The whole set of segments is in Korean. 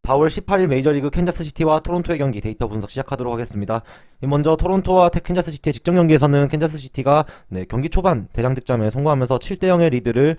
4월 18일 메이저리그 캔자스시티와 토론토의 경기 데이터 분석 시작하도록 하겠습니다. 먼저 토론토와 캔자스시티의 직전 경기에서는 캔자스시티가 경기 초반 대량 득점에 성공하면서 7대0의 리드를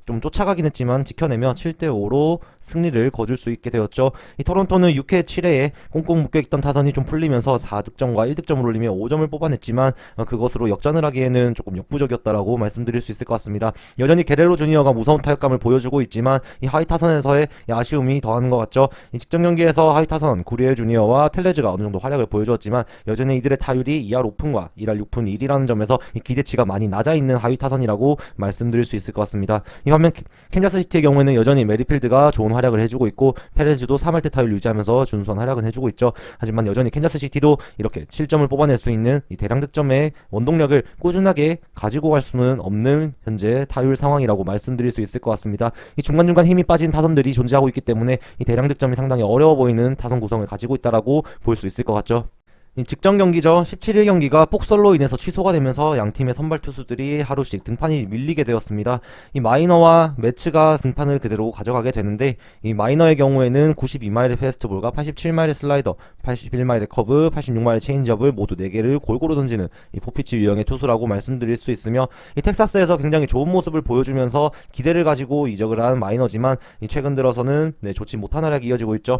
좀 쫓아가긴 했지만 지켜내며 7대5로 승리를 거둘 수 있게 되었죠. 이 토론토는 6회 7회에 꽁꽁 묶여있던 타선이 좀 풀리면서 4득점과 1득점을 올리며 5점을 뽑아냈지만 그것으로 역전을 하기에는 조금 역부족이었다라고 말씀드릴 수 있을 것 같습니다. 여전히 게레로 주니어가 무서운 타격감을 보여주고 있지만 이 하위 타선에서의 아쉬움이 더하는 것 같죠. 이 직전 경기에서 하위 타선 구리엘 주니어와 텔레즈가 어느 정도 활약을 보여주었지만 여전히 이들의 타율이 2할 5푼과 1할 6푼 1이라는 점에서 이 기대치가 많이 낮아 있는 하위 타선이라고 말씀드릴 수 있을 것 같습니다. 이 반면 캔자스시티의 경우에는 여전히 메리필드가 좋은 활약을 해주고 있고 페레즈도 3할대 타율 유지하면서 준수한 활약은 해주고 있죠. 하지만 여전히 캔자스시티도 이렇게 7점을 뽑아낼 수 있는 이 대량 득점의 원동력을 꾸준하게 가지고 갈 수는 없는 현재 타율 상황이라고 말씀드릴 수 있을 것 같습니다. 이 중간중간 힘이 빠진 타선들이 존재하고 있기 때문에 이 대량 득점이 상당히 어려워 보이는 타선 구성을 가지고 있다라고 볼 수 있을 것 같죠. 이 직전 경기죠. 17일 경기가 폭설로 인해서 취소가 되면서 양팀의 선발 투수들이 하루씩 등판이 밀리게 되었습니다. 이 마이너와 매츠가 등판을 그대로 가져가게 되는데 이 마이너의 경우에는 92마일의 패스트볼과 87마일의 슬라이더, 81마일의 커브, 86마일의 체인지업을 모두 4개를 골고루 던지는 이 포피치 유형의 투수라고 말씀드릴 수 있으며 이 텍사스에서 굉장히 좋은 모습을 보여주면서 기대를 가지고 이적을 한 마이너지만 이 최근 들어서는 좋지 못한 활약이 이어지고 있죠.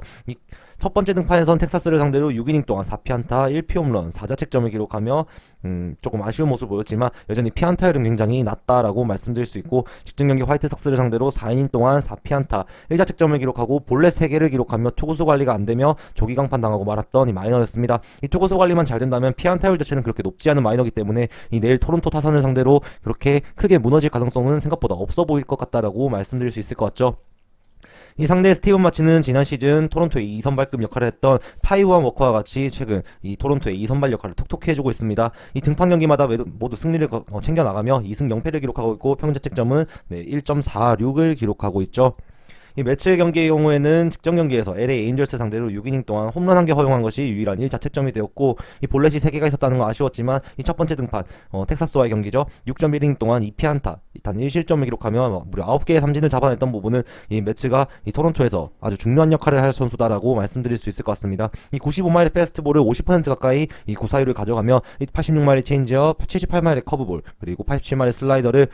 첫 번째 등판에선 텍사스를 상대로 6이닝 동안 4피안타 1피홈런 4자책점을 기록하며 조금 아쉬운 모습을 보였지만 여전히 피안타율은 굉장히 낮다라고 말씀드릴 수 있고 직전 경기 화이트삭스를 상대로 4이닝 동안 4피안타 1자책점을 기록하고 볼넷 3개를 기록하며 투구수 관리가 안되며 조기 강판 당하고 말았던 이 마이너였습니다. 이 투구수 관리만 잘 된다면 피안타율 자체는 그렇게 높지 않은 마이너이기 때문에 이 내일 토론토 타선을 상대로 그렇게 크게 무너질 가능성은 생각보다 없어 보일 것 같다라고 말씀드릴 수 있을 것 같죠. 이 상대 스티븐 마치는 지난 시즌 토론토의 2선발급 역할을 했던 타이완 워커와 같이 최근 이 토론토의 2선발 역할을 톡톡히 해주고 있습니다. 이 등판 경기마다 모두 승리를 챙겨나가며 2승 0패를 기록하고 있고 평균자책점은 1.46을 기록하고 있죠. 이 매치의 경기의 경우에는 직전 경기에서 LA 에인절스 상대로 6이닝 동안 홈런 1개 허용한 것이 유일한 1자책점이 되었고 이 볼넷이 3개가 있었다는 건 아쉬웠지만 이 첫 번째 등판 텍사스와의 경기죠. 6.1이닝 동안 2피안타 단 1실점을 기록하며 무려 9개의 삼진을 잡아냈던 부분은 이 매치가 이 토론토에서 아주 중요한 역할을 할 선수다라고 말씀드릴 수 있을 것 같습니다. 이 95마일의 패스트볼을 50% 가까이 이 구사율을 가져가며 이 86마일의 체인지업, 78마일의 커브볼 그리고 87마일의 슬라이더를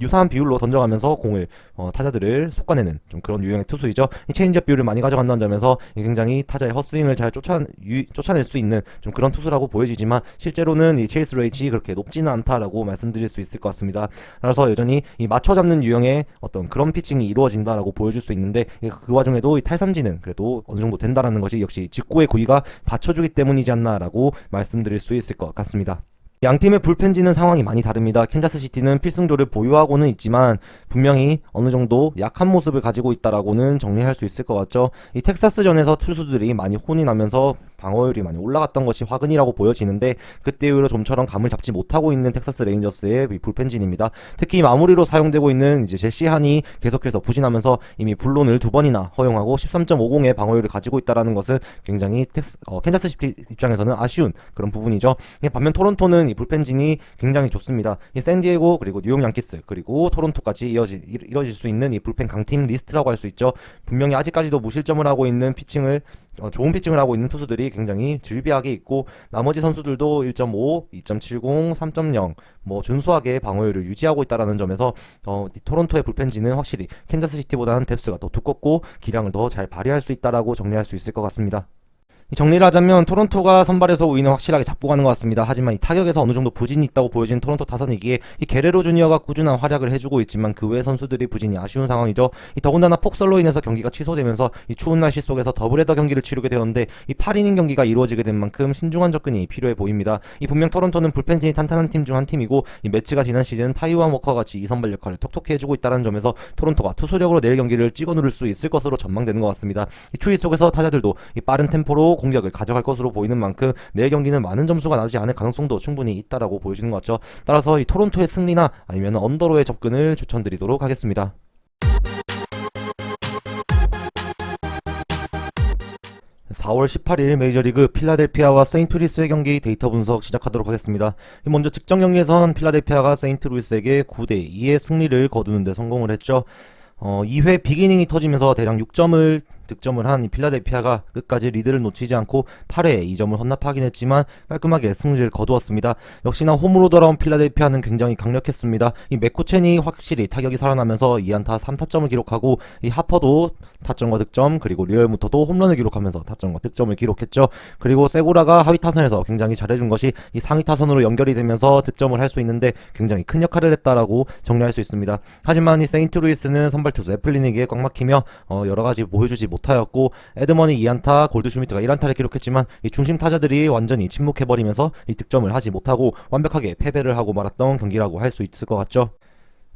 유사한 비율로 던져가면서 공을 타자들을 솎아내는 좀 그런 유형의 투수이죠. 이 체인지업 비율을 많이 가져간다는 점에서 굉장히 타자의 헛스윙을 잘 쫓아낼 수 있는 좀 그런 투수라고 보여지지만 실제로는 이 체이스 레이치 그렇게 높지는 않다라고 말씀드릴 수 있을 것 같습니다. 따라서 여전히 이 맞춰 잡는 유형의 어떤 그런 피칭이 이루어진다라고 보여줄 수 있는데 그 와중에도 이 탈삼진은 그래도 어느 정도 된다라는 것이 역시 직구의 구위가 받쳐주기 때문이지 않나라고 말씀드릴 수 있을 것 같습니다. 양팀의 불펜진은 상황이 많이 다릅니다. 캔자스시티는 필승조를 보유하고는 있지만 분명히 어느 정도 약한 모습을 가지고 있다라고는 정리할 수 있을 것 같죠. 이 텍사스전에서 투수들이 많이 혼이 나면서 방어율이 많이 올라갔던 것이 화근이라고 보여지는데 그때 이후로 좀처럼 감을 잡지 못하고 있는 텍사스 레인저스의 불펜진입니다. 특히 마무리로 사용되고 있는 이제 제시 한이 계속해서 부진하면서 이미 불론을 2번이나 허용하고 13.50의 방어율을 가지고 있다라는 것은 굉장히 캔자스시티 입장에서는 아쉬운 그런 부분이죠. 반면 토론토는 이 불펜진이 굉장히 좋습니다. 이 샌디에고 그리고 뉴욕 양키스 그리고 토론토까지 이뤄질 수 있는 이 불펜 강팀 리스트라고 할 수 있죠. 분명히 아직까지도 무실점을 하고 있는 좋은 피칭을 하고 있는 투수들이 굉장히 즐비하게 있고 나머지 선수들도 1.5, 2.70, 3.0 준수하게 방어율을 유지하고 있다는 점에서 토론토의 불펜진은 확실히 캔자스시티보다는 뎁스가 더 두껍고 기량을 더 잘 발휘할 수 있다라고 정리할 수 있을 것 같습니다. 정리를 하자면 토론토가 선발에서 우위는 확실하게 잡고 가는 것 같습니다. 하지만 이 타격에서 어느 정도 부진이 있다고 보여지는 토론토 타선이기에 이 게레로 주니어가 꾸준한 활약을 해주고 있지만 그 외 선수들이 부진이 아쉬운 상황이죠. 이 더군다나 폭설로 인해서 경기가 취소되면서 이 추운 날씨 속에서 더블헤더 경기를 치르게 되었는데 이 8이닝 경기가 이루어지게 된 만큼 신중한 접근이 필요해 보입니다. 이 분명 토론토는 불펜진이 탄탄한 팀 중 한 팀이고 이 매치가 지난 시즌 타이완 워커와 같이 2선발 역할을 톡톡히 해주고 있다는 점에서 토론토가 투수력으로 내일 경기를 찍어 누를 수 있을 것으로 전망되는 것 같습니다. 이 추위 속에서 타자들도 이 빠른 템포로 공격을 가져갈 것으로 보이는 만큼 내일 경기는 많은 점수가 나지 않을 가능성도 충분히 있다라고 보여지는 것 같죠. 따라서 이 토론토의 승리나 아니면 언더로의 접근을 추천드리도록 하겠습니다. 4월 18일 메이저리그 필라델피아와 세인트루이스의 경기 데이터 분석 시작하도록 하겠습니다. 먼저 직전 경기에선 필라델피아가 세인트루이스에게 9대2의 승리를 거두는 데 성공을 했죠. 2회 비기닝이 터지면서 대략 6점을 득점을 한 이 필라델피아가 끝까지 리드를 놓치지 않고 8회에 2점을 헌납하긴 했지만 깔끔하게 승리를 거두었습니다. 역시나 홈으로 돌아온 필라델피아는 굉장히 강력했습니다. 이 맥코첸이 확실히 타격이 살아나면서 2안타 3타점을 기록하고 이 하퍼도 타점과 득점, 그리고 리얼무터도 홈런을 기록하면서 타점과 득점을 기록했죠. 그리고 세고라가 하위 타선에서 굉장히 잘해준 것이 이 상위 타선으로 연결이 되면서 득점을 할 수 있는데 굉장히 큰 역할을 했다라고 정리할 수 있습니다. 하지만 이 세인트루이스는 선발 투수 애플리닉에 꽉 막히며 여러가지 보여주지 못하였고, 에드먼이 2안타, 골드슈미트가 1안타를 기록했지만 이 중심 타자들이 완전히 침묵해버리면서 이 득점을 하지 못하고 완벽하게 패배를 하고 말았던 경기라고 할 수 있을 것 같죠.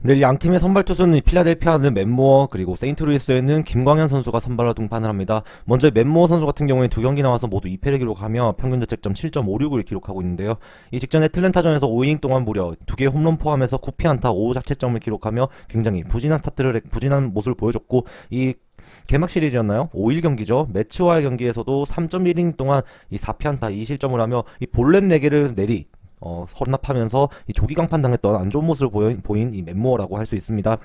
네, 양 팀의 선발 투수는 필라델피아는 맷 무어, 그리고 세인트루이스에는 김광현 선수가 선발로 등판을 합니다. 먼저 맷 무어 선수 같은 경우에 2경기 나와서 모두 2패를 기록하며 평균 자책점 7.56을 기록하고 있는데요. 이 직전에 애틀랜타전에서 5이닝 동안 무려 2개의 홈런 포함해서 9피안타 5자책점을 기록하며 굉장히 부진한 모습을 보여줬고, 이 개막 시리즈였나요? 5일 경기죠. 매치와의 경기에서도 3.1이닝 동안 이 4피안타 2실점을 하며 이 볼넷 4개를 헌납하면서 이 조기 강판 당했던 안 좋은 모습을 보인 이 맷무어라고 할 수 있습니다.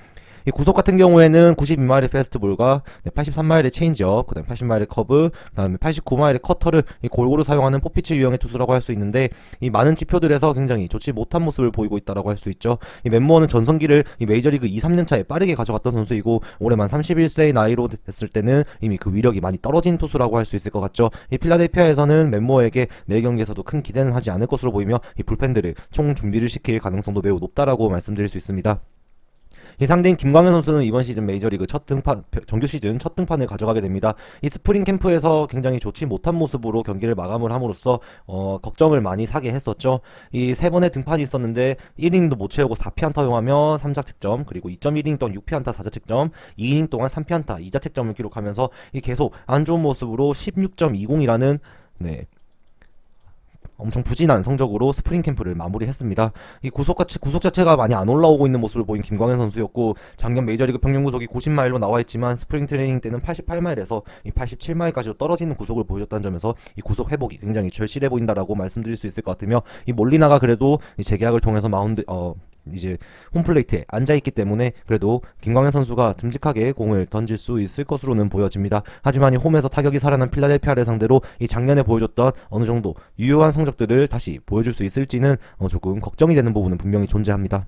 이 구속 같은 경우에는 92마일의 패스트볼과 83마일의 체인지업, 그다음에 80마일의 커브, 그다음에 89마일의 커터를 골고루 사용하는 포피치 유형의 투수라고 할 수 있는데, 이 많은 지표들에서 굉장히 좋지 못한 모습을 보이고 있다라고 할 수 있죠. 이 맷무어는 전성기를 이 메이저리그 2, 3년 차에 빠르게 가져갔던 선수이고, 올해만 31세의 나이로 됐을 때는 이미 그 위력이 많이 떨어진 투수라고 할 수 있을 것 같죠. 이 필라델피아에서는 맷무어에게 내일 경기에서도 큰 기대는 하지 않을 것으로 보이며, 이 불펜들을 총 준비를 시킬 가능성도 매우 높다라고 말씀드릴 수 있습니다. 이 상대인 김광현 선수는 이번 시즌 메이저리그 정규 시즌 첫 등판을 가져가게 됩니다. 이 스프링 캠프에서 굉장히 좋지 못한 모습으로 경기를 마감을 함으로써 걱정을 많이 사게 했었죠. 이 3번의 등판이 있었는데 1이닝도 못 채우고 4피안타 허용하며 3자책점, 그리고 2.1이닝 동안 6피안타 4자책점, 2이닝 동안 3피안타 2자책점을 기록하면서 이 계속 안 좋은 모습으로 16.20이라는 엄청 부진한 성적으로 스프링 캠프를 마무리했습니다. 이 구속 자체가 많이 안 올라오고 있는 모습을 보인 김광현 선수였고, 작년 메이저리그 평균 구속이 90마일로 나와 있지만 스프링 트레이닝 때는 88마일에서 이 87마일까지도 떨어지는 구속을 보여줬다는 점에서 이 구속 회복이 굉장히 절실해 보인다라고 말씀드릴 수 있을 것 같으며, 이 몰리나가 그래도 이 재계약을 통해서 이제 홈플레이트에 앉아있기 때문에 그래도 김광현 선수가 듬직하게 공을 던질 수 있을 것으로는 보여집니다. 하지만 이 홈에서 타격이 살아난 필라델피아를 상대로 이 작년에 보여줬던 어느 정도 유효한 성적들을 다시 보여줄 수 있을지는 조금 걱정이 되는 부분은 분명히 존재합니다.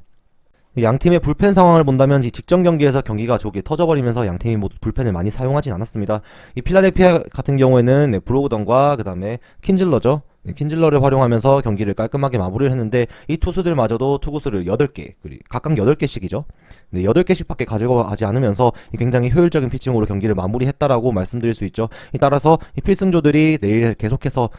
양 팀의 불펜 상황을 본다면 이 직전 경기에서 경기가 조기 터져버리면서 양 팀이 모두 불펜을 많이 사용하진 않았습니다. 이 필라델피아 같은 경우에는 브로그던과 그 다음에 킨즐러죠. 킨즐러를 활용하면서 경기를 깔끔하게 마무리를 했는데, 이 투수들마저도 투구수를 8개, 각각 8개씩이죠. 8개씩 밖에 가져가지 않으면서 굉장히 효율적인 피칭으로 경기를 마무리했다라고 말씀드릴 수 있죠. 따라서 이 필승조들이 내일 계속해서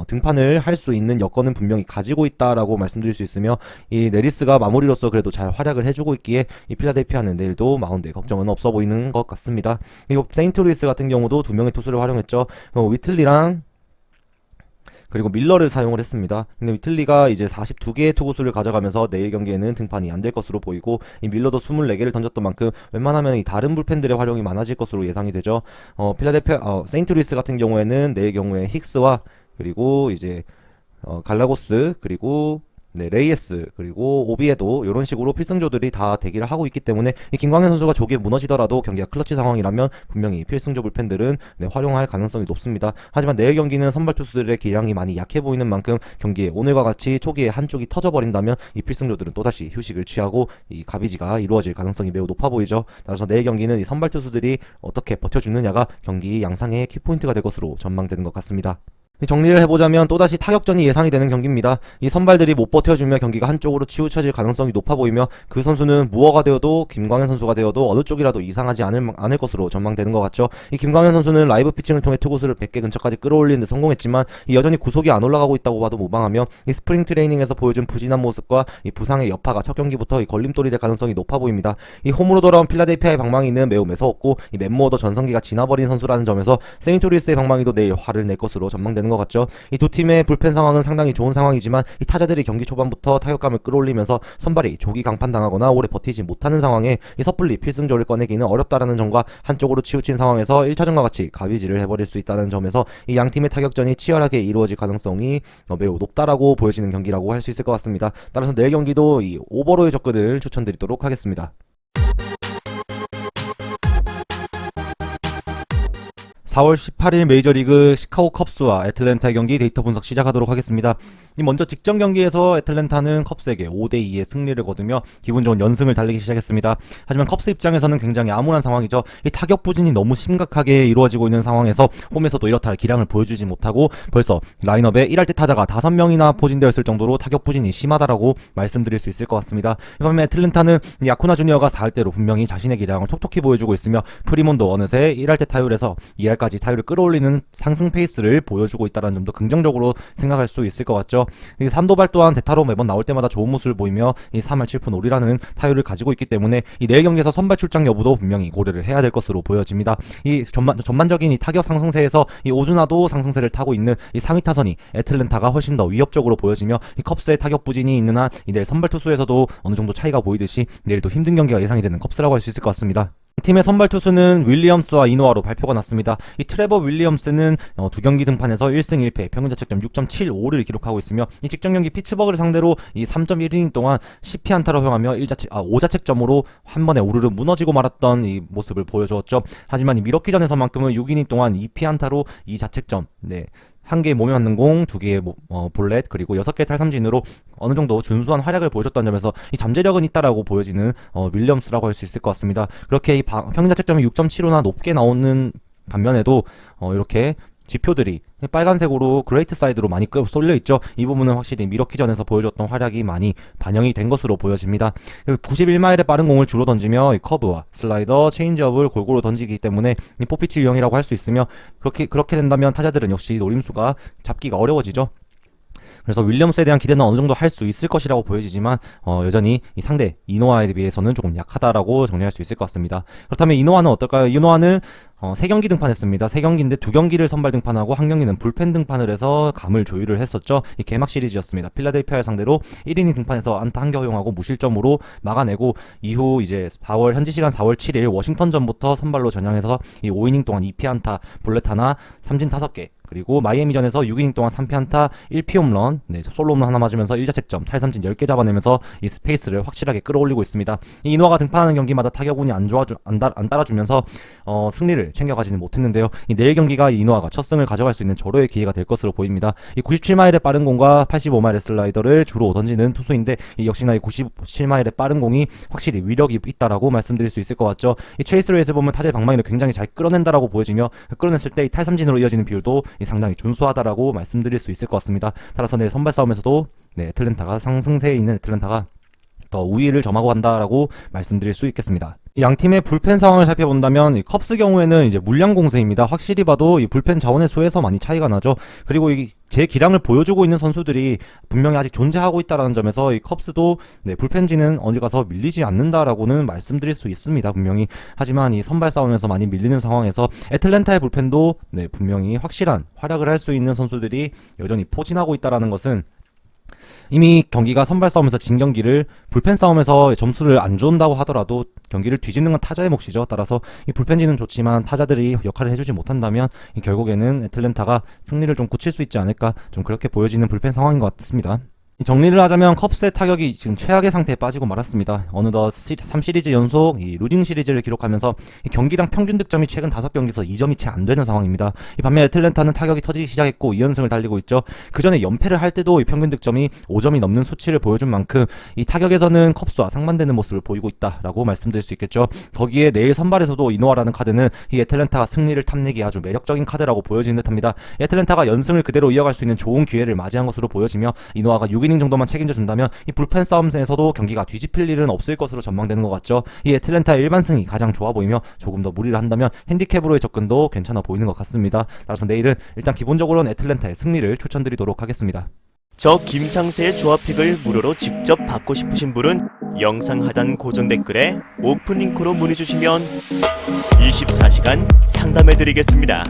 등판을 할 수 있는 여건은 분명히 가지고 있다라고 말씀드릴 수 있으며, 이 네리스가 마무리로서 그래도 잘 활약을 해주고 있기에 이 필라델피아는 내일도 마운드에 걱정은 없어 보이는 것 같습니다. 그리고 세인트루이스 같은 경우도 2명의 투수를 활용했죠. 위틀리랑 그리고 밀러를 사용을 했습니다. 근데 위틀리가 이제 42개의 투구수를 가져가면서 내일 경기에는 등판이 안 될 것으로 보이고, 이 밀러도 24개를 던졌던 만큼 웬만하면 이 다른 불펜들의 활용이 많아질 것으로 예상이 되죠. 세인트루이스 같은 경우에는 내일 경우에 힉스와 그리고 이제 갈라고스, 그리고 레이에스, 그리고 오비에도 이런 식으로 필승조들이 다 대기를 하고 있기 때문에 이 김광현 선수가 조기에 무너지더라도 경기가 클러치 상황이라면 분명히 필승조 불펜들은 활용할 가능성이 높습니다. 하지만 내일 경기는 선발 투수들의 기량이 많이 약해 보이는 만큼 경기에 오늘과 같이 초기에 한쪽이 터져버린다면 이 필승조들은 또다시 휴식을 취하고 이 가비지가 이루어질 가능성이 매우 높아 보이죠. 따라서 내일 경기는 이 선발 투수들이 어떻게 버텨주느냐가 경기 양상의 키포인트가 될 것으로 전망되는 것 같습니다. 정리를 해보자면 또다시 타격전이 예상이 되는 경기입니다. 이 선발들이 못 버텨주며 경기가 한쪽으로 치우쳐질 가능성이 높아 보이며, 그 선수는 무어가 되어도 김광현 선수가 되어도 어느 쪽이라도 이상하지 않을 것으로 전망되는 것 같죠. 이 김광현 선수는 라이브 피칭을 통해 투구수를 100개 근처까지 끌어올리는 데 성공했지만 여전히 구속이 안 올라가고 있다고 봐도 무방하며, 이 스프링 트레이닝에서 보여준 부진한 모습과 이 부상의 여파가 첫 경기부터 이 걸림돌이 될 가능성이 높아 보입니다. 이 홈으로 돌아온 필라델피아의 방망이는 매우 매서웠고, 이 맷무어도 전성기가 지나버린 선수라는 점에서 세인트루이스의 방망이도 내일 화를 낼 것으로 전망되는 것 같죠. 이 두 팀의 불펜 상황은 상당히 좋은 상황이지만, 이 타자들이 경기 초반부터 타격감을 끌어올리면서 선발이 조기 강판당하거나 오래 버티지 못하는 상황에 이 섣불리 필승조를 꺼내기는 어렵다라는 점과, 한쪽으로 치우친 상황에서 1차전과 같이 가위질을 해버릴 수 있다는 점에서 이 양 팀의 타격전이 치열하게 이루어질 가능성이 매우 높다라고 보여지는 경기라고 할 수 있을 것 같습니다. 따라서 내일 경기도 이 오버로의 접근을 추천드리도록 하겠습니다. 4월 18일 메이저리그 시카고 컵스와 애틀랜타의 경기 데이터 분석 시작하도록 하겠습니다. 먼저 직전 경기에서 애틀랜타는 컵스에게 5대2의 승리를 거두며 기분 좋은 연승을 달리기 시작했습니다. 하지만 컵스 입장에서는 굉장히 암울한 상황이죠. 이 타격 부진이 너무 심각하게 이루어지고 있는 상황에서 홈에서도 이렇다 할 기량을 보여주지 못하고 벌써 라인업에 1할대 타자가 5명이나 포진되어 있을 정도로 타격 부진이 심하다라고 말씀드릴 수 있을 것 같습니다. 이 반면 애틀랜타는 야쿠나 주니어가 4할대로 분명히 자신의 기량을 톡톡히 보여주고 있으며 프리몬도 어느새 1할대 타율에서 2할까지 타율을 끌어올리는 상승 페이스를 보여주고 있다는 점도 긍정적으로 생각할 수 있을 것 같죠. 산도발 또한 대타로 매번 나올 때마다 좋은 모습을 보이며 이 3할 7푼 5리라는 타율을 가지고 있기 때문에 이 내일 경기에서 선발 출장 여부도 분명히 고려를 해야 될 것으로 보여집니다. 이 전반적인 이 타격 상승세에서 이 오즈나도 상승세를 타고 있는 이 상위 타선이 애틀랜타가 훨씬 더 위협적으로 보여지며 이 컵스의 타격 부진이 있는 한 이 내일 선발 투수에서도 어느 정도 차이가 보이듯이 내일도 힘든 경기가 예상이 되는 컵스라고 할 수 있을 것 같습니다. 팀의 선발 투수는 윌리엄스와 이노아로 발표가 났습니다. 이 트레버 윌리엄스는 두 경기 등판에서 1승 1패, 평균 자책점 6.75를 기록하고 있으며 이 직전 경기 피츠버그를 상대로 이 3.1이닝 동안 10피안타로 허용하며 5자책점으로 한 번에 우르르 무너지고 말았던 이 모습을 보여주었죠. 하지만 이 미러키 전에서만큼은 6이닝 동안 2피안타로 2자책점, 한 개의 몸에 맞는 공, 두 개의 볼넷, 그리고 6개의 탈삼진으로 어느 정도 준수한 활약을 보여줬던 점에서 이 잠재력은 있다라고 보여지는 윌리엄스라고 할 수 있을 것 같습니다. 그렇게 이 평균 자책점이 6.75나 높게 나오는 반면에도 이렇게 지표들이 빨간색으로 그레이트 사이드로 많이 쏠려 있죠. 이 부분은 확실히 미러키전에서 보여줬던 활약이 많이 반영이 된 것으로 보여집니다. 91마일의 빠른 공을 주로 던지며 커브와 슬라이더, 체인지업을 골고루 던지기 때문에 포피치 유형이라고 할 수 있으며 그렇게 된다면 타자들은 역시 노림수가 잡기가 어려워지죠. 그래서 윌리엄스에 대한 기대는 어느 정도 할 수 있을 것이라고 보여지지만 여전히 이 상대 이노아에 비해서는 조금 약하다라고 정리할 수 있을 것 같습니다. 그렇다면 이노아는 어떨까요? 이노아는 3경기 등판했습니다. 3경기인데 2경기를 선발 등판하고 1경기는 불펜 등판을 해서 감을 조율을 했었죠. 이 개막 시리즈였습니다. 필라델피아를 상대로 1이닝 등판해서 안타 1개 허용하고 무실점으로 막아내고 이후 이제 현지 시간 4월 7일 워싱턴전부터 선발로 전향해서 이 5이닝 동안 2피안타, 볼넷 하나, 삼진 5개, 그리고 마이애미전에서 6이닝 동안 3피안타, 1피 홈런, 솔로 홈런 하나 맞으면서 1자책점, 탈삼진 10개 잡아내면서 이 스페이스를 확실하게 끌어올리고 있습니다. 이 이노아가 등판하는 경기마다 타격운이 안 따라주면서 승리를 챙겨가지는 못했는데요. 이 내일 경기가 이노아가 첫 승을 가져갈 수 있는 절호의 기회가 될 것으로 보입니다. 이 97마일의 빠른 공과 85마일의 슬라이더를 주로 던지는 투수인데 이 역시나 이 97마일의 빠른 공이 확실히 위력이 있다라고 말씀드릴 수 있을 것 같죠. 이 체이스 레이스 보면 타자의 방망이를 굉장히 잘 끌어낸다라고 보여지며 끌어냈을 때 이 탈삼진으로 이어지는 비율도 상당히 준수하다라고 말씀드릴 수 있을 것 같습니다. 따라서 내일 선발 싸움에서도 애틀랜타가 상승세에 있는 애틀랜타가 더 우위를 점하고 간다라고 말씀드릴 수 있겠습니다. 양 팀의 불펜 상황을 살펴본다면 컵스 경우에는 이제 물량 공세입니다. 확실히 봐도 이 불펜 자원의 수에서 많이 차이가 나죠. 그리고 제 기량을 보여주고 있는 선수들이 분명히 아직 존재하고 있다는 점에서 이 컵스도 불펜진은 어디 가서 밀리지 않는다라고는 말씀드릴 수 있습니다. 분명히. 하지만 이 선발 싸움에서 많이 밀리는 상황에서 애틀랜타의 불펜도 분명히 확실한 활약을 할 수 있는 선수들이 여전히 포진하고 있다는 것은 이미 경기가 선발 싸움에서 진 경기를 불펜 싸움에서 점수를 안 준다고 하더라도 경기를 뒤집는 건 타자의 몫이죠. 따라서 이 불펜진은 좋지만 타자들이 역할을 해주지 못한다면 결국에는 애틀랜타가 승리를 좀 굳힐 수 있지 않을까, 좀 그렇게 보여지는 불펜 상황인 것 같습니다. 정리를 하자면 컵스의 타격이 지금 최악의 상태에 빠지고 말았습니다. 어느덧 3시리즈 연속 루징 시리즈를 기록하면서 경기당 평균 득점이 최근 5경기에서 2점이 채 안 되는 상황입니다. 반면 애틀랜타는 타격이 터지기 시작했고 2연승을 달리고 있죠. 그 전에 연패를 할 때도 이 평균 득점이 5점이 넘는 수치를 보여준 만큼 이 타격에서는 컵스와 상반되는 모습을 보이고 있다라고 말씀드릴 수 있겠죠. 거기에 내일 선발에서도 이노아라는 카드는 이 애틀랜타가 승리를 탐내기 아주 매력적인 카드라고 보여지는 듯합니다. 애틀랜타가 연승을 그대로 이어갈 수 있는 좋은 기회를 맞이한 것으로 보여지며 이노아가 6이닝 정도만 책임져준다면 이 불펜 싸움에서도 경기가 뒤집힐 일은 없을 것으로 전망되는 것 같죠. 이 애틀랜타의 일반승이 가장 좋아 보이며 조금 더 무리를 한다면 핸디캡으로의 접근도 괜찮아 보이는 것 같습니다. 따라서 내일은 일단 기본적으로는 애틀랜타의 승리를 추천드리도록 하겠습니다. 저 김상세의 조합픽을 무료로 직접 받고 싶으신 분은 영상 하단 고정 댓글에 오픈 링크로 문의 주시면 24시간 상담해 드리겠습니다.